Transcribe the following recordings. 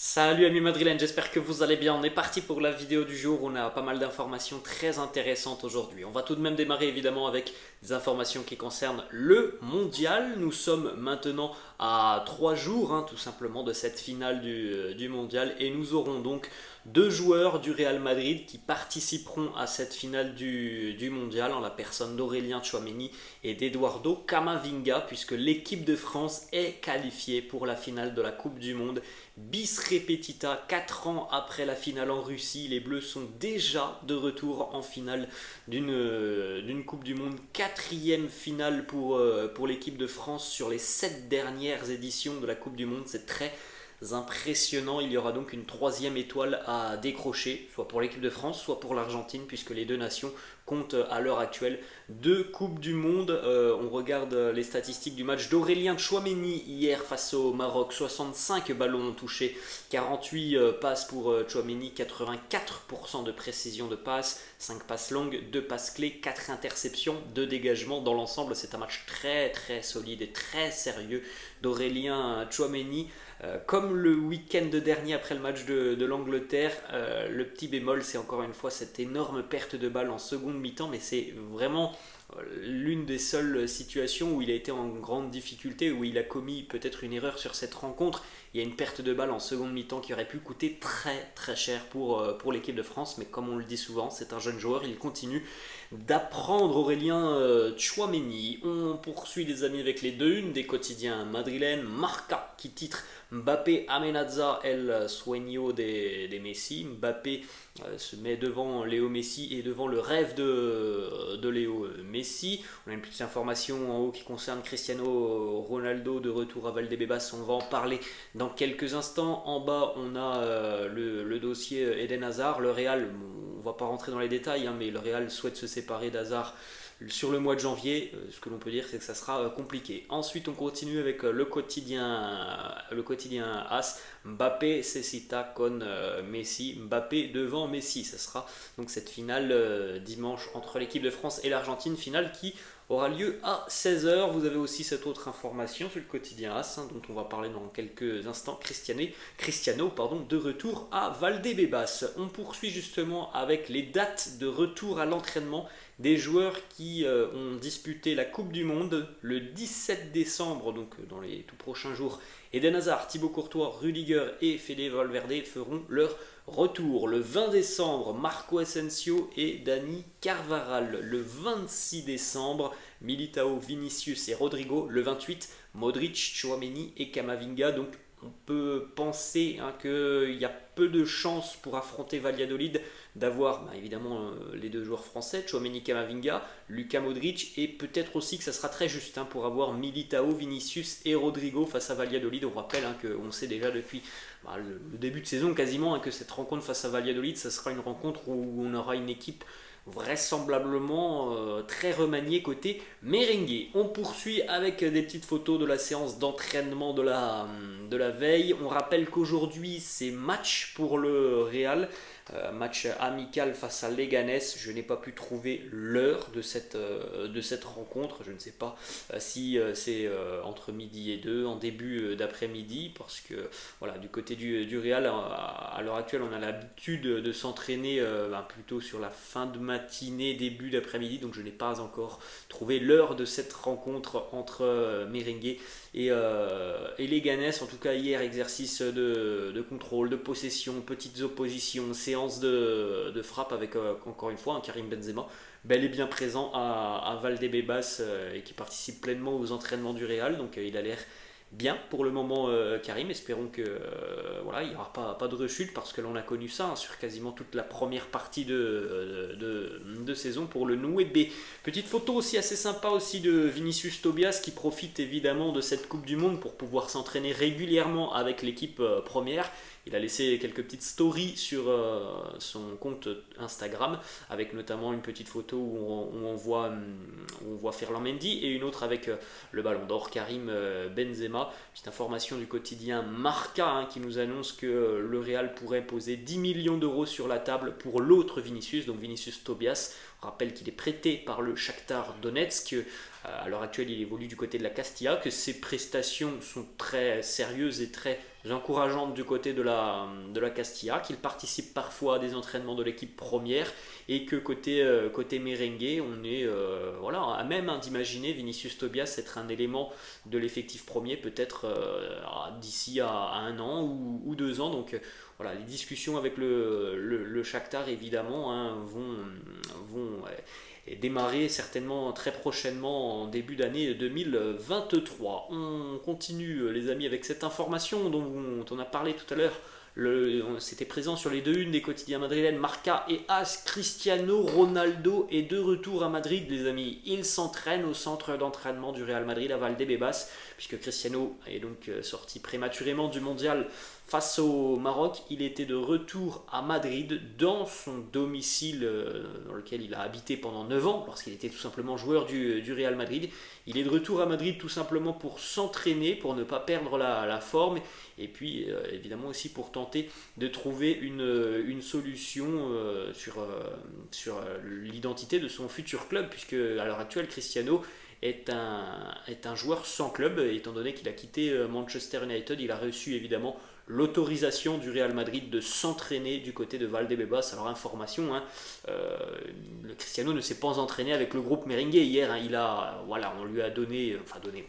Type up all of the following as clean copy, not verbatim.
Salut amis madrilènes, j'espère que vous allez bien. On est parti pour la vidéo du jour. On a pas mal d'informations très intéressantes aujourd'hui. On va tout de même démarrer évidemment avec des informations qui concernent le mondial. Nous sommes maintenant à 3 jours tout simplement de cette finale du mondial et nous aurons donc deux joueurs du Real Madrid qui participeront à cette finale du mondial en la personne d'Aurélien Tchouameni et d'Eduardo Camavinga puisque l'équipe de France est qualifiée pour la finale de la Coupe du Monde. Bis repetita, 4 ans après la finale en Russie, les Bleus sont déjà de retour en finale d'une Coupe du Monde. Quatrième finale pour l'équipe de France sur les 7 dernières éditions de la Coupe du Monde. C'est très impressionnant. Il y aura donc une troisième étoile à décrocher, soit pour l'équipe de France, soit pour l'Argentine, puisque les deux nations comptent à l'heure actuelle deux Coupes du Monde. On regarde les statistiques du match d'Aurélien Tchouameni hier face au Maroc. 65 ballons touchés, 48 passes pour Tchouameni, 84% de précision de passe, 5 passes longues, 2 passes clés, 4 interceptions, 2 dégagements. Dans l'ensemble, c'est un match très très solide et très sérieux d'Aurélien Tchouameni. Comme le week-end dernier après le match de l'Angleterre, le petit bémol c'est encore une fois cette énorme perte de balle en seconde mi-temps, mais c'est vraiment l'une des seules situations où il a été en grande difficulté, où il a commis peut-être une erreur sur cette rencontre. Il y a une perte de balle en seconde mi-temps qui aurait pu coûter très très cher pour l'équipe de France, mais comme on le dit souvent, c'est un jeune joueur, il continue d'apprendre. Aurélien Tchouameni. On poursuit les amis avec les deux unes des quotidiens madrilènes. Marca qui titre Mbappé amenaza el sueño de Messi. Mbappé se met devant Léo Messi et devant le rêve de Léo Messi. On a une petite information en haut qui concerne Cristiano Ronaldo de retour à Valdebebas. On va en parler dans quelques instants. En bas, on a le dossier Eden Hazard. Le Real, on ne va pas rentrer dans les détails, mais le Real souhaite se séparer d'Hazard sur le mois de janvier. Ce que l'on peut dire, c'est que ça sera compliqué. Ensuite, on continue avec le quotidien AS. Mbappé cita con Messi. Mbappé devant Messi. Ça sera donc cette finale dimanche entre l'équipe de France et l'Argentine. Finale qui aura lieu à 16 h. Vous avez aussi cette autre information sur le quotidien AS, dont on va parler dans quelques instants. Cristiano, de retour à Valdebebas. On poursuit justement avec les dates de retour à l'entraînement des joueurs qui ont disputé la Coupe du Monde le 17 décembre, donc dans les tout prochains jours. Eden Hazard, Thibaut Courtois, Rudiger et Fede Valverde feront leur retour. Le 20 décembre, Marco Asensio et Dani Carvajal. Le 26 décembre, Militao, Vinicius et Rodrigo. Le 28, Modric, Tchouameni et Camavinga. Donc on peut penser qu'il y a peu de chances pour affronter Valladolid d'avoir évidemment les deux joueurs français, Tchouameni, Camavinga, Luka Modric, et peut-être aussi que ça sera très juste pour avoir Militao, Vinicius et Rodrigo face à Valladolid. On rappelle qu'on sait déjà depuis le début de saison quasiment que cette rencontre face à Valladolid, ça sera une rencontre où on aura une équipe vraisemblablement très remanié côté merengue. On poursuit avec des petites photos de la séance d'entraînement de la veille. On rappelle qu'aujourd'hui c'est match pour le Real, match amical face à Leganés. Je n'ai pas pu trouver l'heure de cette rencontre. Je ne sais pas si c'est entre midi et 2 en début d'après-midi, parce que voilà, du côté du Real à l'heure actuelle on a l'habitude de s'entraîner plutôt sur la fin de matinée, début d'après-midi, donc je n'ai pas encore trouvé l'heure de cette rencontre entre merengue et Leganés. En tout cas hier, exercice de contrôle, de possession, petites oppositions, séance de frappe avec encore une fois Karim Benzema bel et bien présent à Valdebebas et qui participe pleinement aux entraînements du Real. Donc il a l'air bien pour le moment, Karim. Espérons que il n'y aura pas de rechute, parce que l'on a connu ça sur quasiment toute la première partie de saison pour le Nouébé. Petite photo aussi assez sympa aussi de Vinicius Tobias qui profite évidemment de cette Coupe du Monde pour pouvoir s'entraîner régulièrement avec l'équipe première. Il a laissé quelques petites stories sur son compte Instagram, avec notamment une petite photo où on voit Ferland Mendy et une autre avec le ballon d'or Karim Benzema. Petite information du quotidien Marca qui nous annonce que le Real pourrait poser 10 millions d'euros sur la table pour l'autre Vinicius, donc Vinicius Tobias. On rappelle qu'il est prêté par le Shakhtar Donetsk. À l'heure actuelle, il évolue du côté de la Castilla, que ses prestations sont très sérieuses et très encourageantes du côté de la Castilla, qu'il participe parfois à des entraînements de l'équipe première et que côté merengue, on est voilà, à même d'imaginer Vinicius Tobias être un élément de l'effectif premier peut-être d'ici à 1 an ou 2 ans. Donc voilà, les discussions avec le Shakhtar évidemment hein, vont démarrer certainement très prochainement en début d'année 2023. On continue les amis avec cette information dont on a parlé tout à l'heure. C'était présent sur les 2 unes des quotidiens madrilènes, Marca et AS. Cristiano Ronaldo est de retour à Madrid les amis. Il s'entraîne au centre d'entraînement du Real Madrid à Valdebebas, puisque Cristiano est donc sorti prématurément du mondial face au Maroc. Il était de retour à Madrid dans son domicile dans lequel il a habité pendant 9 ans lorsqu'il était tout simplement joueur du Real Madrid. Il est de retour à Madrid tout simplement pour s'entraîner, pour ne pas perdre la forme et puis évidemment aussi pour tenter de trouver une solution sur l'identité de son futur club, puisque à l'heure actuelle Cristiano est un joueur sans club, étant donné qu'il a quitté Manchester United. Il a reçu évidemment l'autorisation du Real Madrid de s'entraîner du côté de Valdebebas. Alors information, hein, le Cristiano ne s'est pas entraîné avec le groupe merengue hier. Hein, on lui a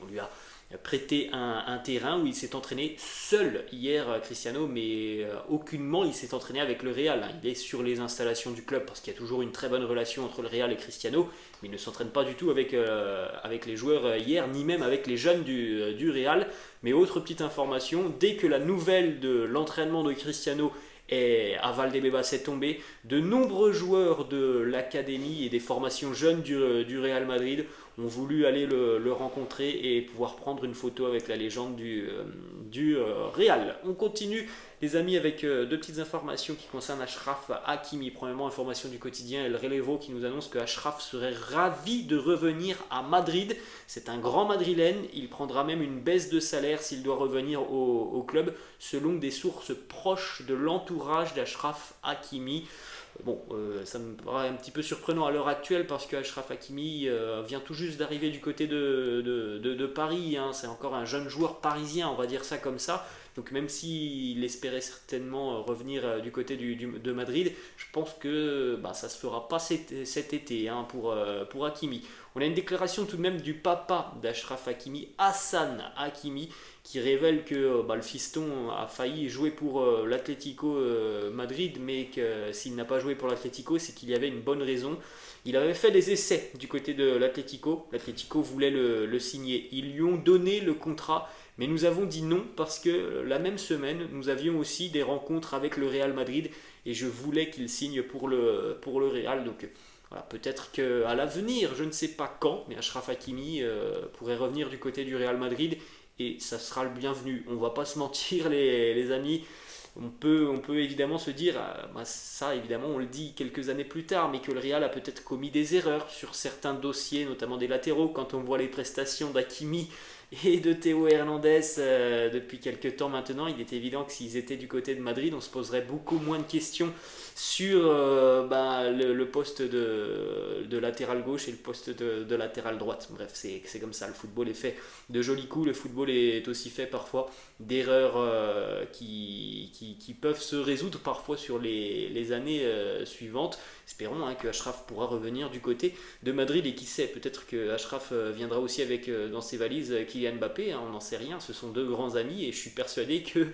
on lui a prêté un terrain où il s'est entraîné seul hier Cristiano, mais aucunement il s'est entraîné avec le Real. Hein. Il est sur les installations du club parce qu'il y a toujours une très bonne relation entre le Real et Cristiano, mais il ne s'entraîne pas du tout avec les joueurs hier, ni même avec les jeunes du Real. Mais autre petite information, dès que la nouvelle de l'entraînement de Cristiano à Valdebebas est tombée, de nombreux joueurs de l'académie et des formations jeunes du Real Madrid ont voulu aller le rencontrer et pouvoir prendre une photo avec la légende du Real. On continue les amis avec 2 petites informations qui concernent Achraf Hakimi. Premièrement, information du quotidien El Relevo qui nous annonce que Achraf serait ravi de revenir à Madrid. C'est un grand madrilène, il prendra même une baisse de salaire s'il doit revenir au club, selon des sources proches de l'entourage d'Achraf Hakimi. Bon, ça me paraît un petit peu surprenant à l'heure actuelle parce que Achraf Hakimi vient tout juste d'arriver du côté de Paris. Hein. C'est encore un jeune joueur parisien, on va dire ça comme ça. Donc même s'il espérait certainement revenir du côté de Madrid, je pense que ça ne se fera pas cet été hein, pour Hakimi. On a une déclaration tout de même du papa d'Achraf Hakimi, Hassan Hakimi, qui révèle que le fiston a failli jouer pour l'Atlético Madrid, mais que s'il n'a pas joué pour l'Atlético, c'est qu'il y avait une bonne raison. Il avait fait des essais du côté de l'Atlético. L'Atlético voulait le signer. Ils lui ont donné le contrat, mais nous avons dit non parce que la même semaine, nous avions aussi des rencontres avec le Real Madrid et je voulais qu'il signe pour le Real. Donc voilà, peut-être qu'à l'avenir, je ne sais pas quand, mais Achraf Hakimi pourrait revenir du côté du Real Madrid et ça sera le bienvenu. On ne va pas se mentir les amis. On peut évidemment se dire, ça évidemment on le dit quelques années plus tard, mais que le Real a peut-être commis des erreurs sur certains dossiers, notamment des latéraux, quand on voit les prestations d'Hakimi et de Théo Hernandez depuis quelques temps maintenant. Il est évident que s'ils étaient du côté de Madrid, on se poserait beaucoup moins de questions sur le poste de latéral gauche et le poste de latéral droite. Bref, c'est comme ça, le football est fait de jolis coups, le football est aussi fait parfois d'erreurs qui peuvent se résoudre parfois sur les années suivantes. Espérons que Achraf pourra revenir du côté de Madrid et qui sait, peut-être que Achraf viendra aussi avec dans ses valises Kylian Mbappé, hein, on n'en sait rien, ce sont 2 grands amis et je suis persuadé que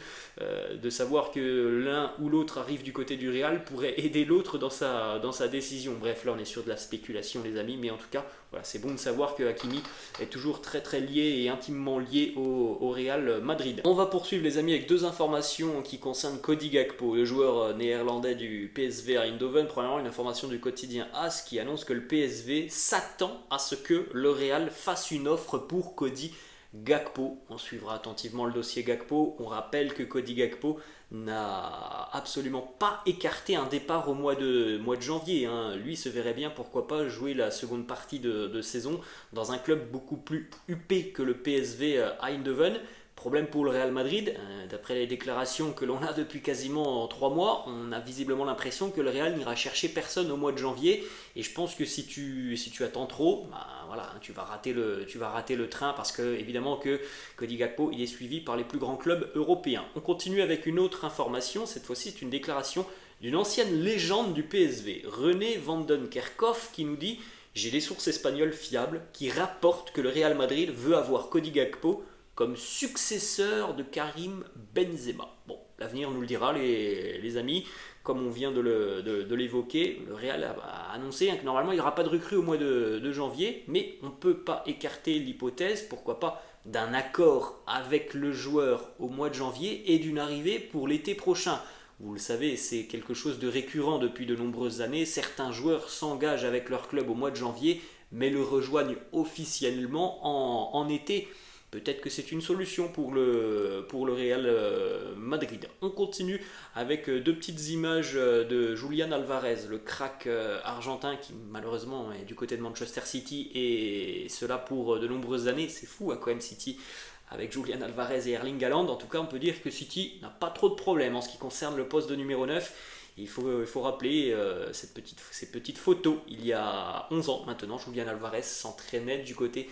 de savoir que l'un ou l'autre arrive du côté du Real pourrait aider l'autre dans sa décision. Bref, là on est sur de la spéculation les amis, mais en tout cas voilà, c'est bon de savoir que Hakimi est toujours très très lié et intimement lié au Real Madrid. On va poursuivre les amis avec 2 informations qui concernent Cody Gakpo, le joueur néerlandais du PSV à Eindhoven. Premièrement, une information du quotidien AS qui annonce que le PSV s'attend à ce que le Real fasse une offre pour Cody Gakpo. On suivra attentivement le dossier Gakpo. On rappelle que Cody Gakpo n'a absolument pas écarté un départ au mois de janvier. Hein. Lui se verrait bien, pourquoi pas, jouer la seconde partie de saison dans un club beaucoup plus huppé que le PSV à Eindhoven. Problème pour le Real Madrid, d'après les déclarations que l'on a depuis quasiment 3 mois, on a visiblement l'impression que le Real n'ira chercher personne au mois de janvier. Et je pense que si tu attends trop, bah, voilà, tu vas rater le train parce que évidemment que Cody Gakpo il est suivi par les plus grands clubs européens. On continue avec une autre information, cette fois-ci c'est une déclaration d'une ancienne légende du PSV, René van den Kerkhoff, qui nous dit: j'ai des sources espagnoles fiables qui rapportent que le Real Madrid veut avoir Cody Gakpo comme successeur de Karim Benzema. Bon, l'avenir nous le dira, les amis. Comme on vient de l'évoquer, le Real a annoncé que normalement il n'y aura pas de recrue au mois de janvier, mais on ne peut pas écarter l'hypothèse, pourquoi pas, d'un accord avec le joueur au mois de janvier et d'une arrivée pour l'été prochain. Vous le savez, c'est quelque chose de récurrent depuis de nombreuses années. Certains joueurs s'engagent avec leur club au mois de janvier, mais le rejoignent officiellement en été. Peut-être que c'est une solution pour le Real Madrid. On continue avec deux petites images de Julián Álvarez, le crack argentin qui malheureusement est du côté de Manchester City, et cela pour de nombreuses années. C'est fou quand même City avec Julián Álvarez et Erling Haaland. En tout cas, on peut dire que City n'a pas trop de problèmes en ce qui concerne le poste de numéro 9. Il faut rappeler ces petites photos. Il y a 11 ans maintenant, Julián Álvarez s'entraînait du côté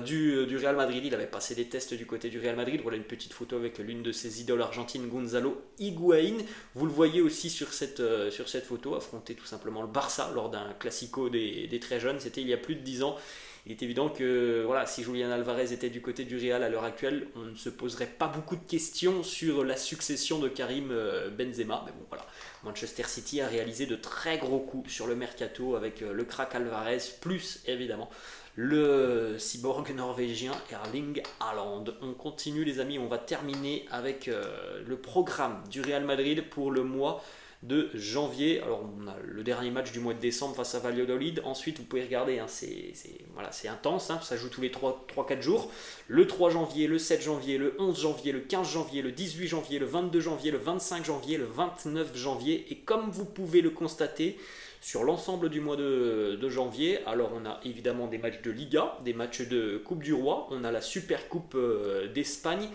du Real Madrid. Il avait passé des tests du côté du Real Madrid. Voilà une petite photo avec l'une de ses idoles argentines, Gonzalo Higuaín. Vous le voyez aussi sur cette photo, affronter tout simplement le Barça lors d'un classico des très jeunes. C'était il y a plus de 10 ans. Il est évident que voilà, si Julián Álvarez était du côté du Real à l'heure actuelle, on ne se poserait pas beaucoup de questions sur la succession de Karim Benzema. Mais bon, voilà. Manchester City a réalisé de très gros coups sur le mercato avec le crack Álvarez, plus évidemment le cyborg norvégien Erling Haaland. On continue les amis, on va terminer avec le programme du Real Madrid pour le mois de janvier. Alors on a le dernier match du mois de décembre face à Valladolid. Ensuite vous pouvez regarder, c'est intense, ça joue tous les 3-4 jours. Le 3 janvier, le 7 janvier, le 11 janvier, le 15 janvier, le 18 janvier, le 22 janvier, le 25 janvier, le 29 janvier. Et comme vous pouvez le constater, sur l'ensemble du mois de janvier, alors on a évidemment des matchs de Liga, des matchs de Coupe du Roi, on a la Super Coupe d'Espagne.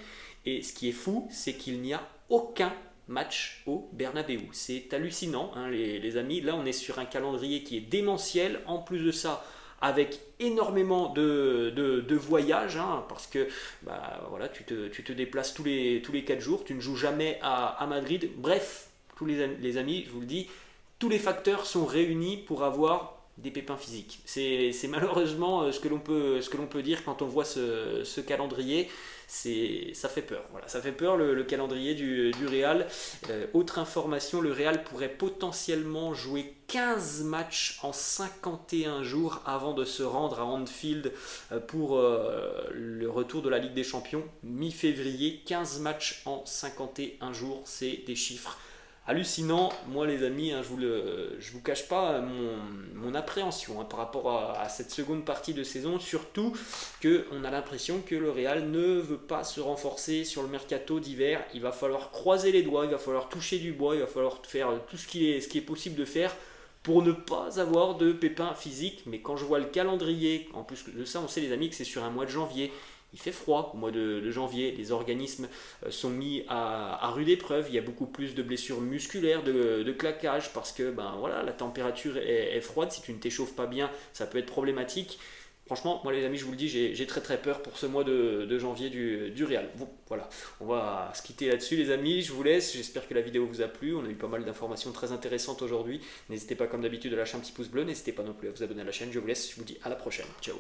Et ce qui est fou, c'est qu'il n'y a aucun match au Bernabéu. C'est hallucinant, les amis. Là, on est sur un calendrier qui est démentiel. En plus de ça, avec énormément de voyages, parce que voilà, tu te déplaces tous les 4 jours. Tu ne joues jamais à Madrid. Bref, les amis, je vous le dis, tous les facteurs sont réunis pour avoir des pépins physiques. C'est malheureusement ce que l'on peut dire quand on voit ce calendrier. Ça fait peur. Voilà, ça fait peur le calendrier du Real. Autre information, le Real pourrait potentiellement jouer 15 matchs en 51 jours avant de se rendre à Anfield pour le retour de la Ligue des Champions mi-février. 15 matchs en 51 jours, c'est des chiffres hallucinant. Moi les amis, je vous cache pas mon appréhension par rapport à cette seconde partie de saison, surtout qu'on a l'impression que le Real ne veut pas se renforcer sur le mercato d'hiver. Il va falloir croiser les doigts, il va falloir toucher du bois, il va falloir faire tout ce qui est possible de faire pour ne pas avoir de pépins physiques. Mais quand je vois le calendrier, en plus de ça on sait les amis que c'est sur un mois de janvier. Il fait froid au mois de janvier, les organismes sont mis à rude épreuve, il y a beaucoup plus de blessures musculaires, de claquages, parce que voilà, la température est froide, si tu ne t'échauffes pas bien, ça peut être problématique. Franchement, moi les amis, je vous le dis, j'ai très très peur pour ce mois de janvier du Real. Bon, voilà, on va se quitter là-dessus les amis, je vous laisse, j'espère que la vidéo vous a plu, on a eu pas mal d'informations très intéressantes aujourd'hui. N'hésitez pas comme d'habitude à lâcher un petit pouce bleu, n'hésitez pas non plus à vous abonner à la chaîne, je vous laisse, je vous dis à la prochaine, ciao.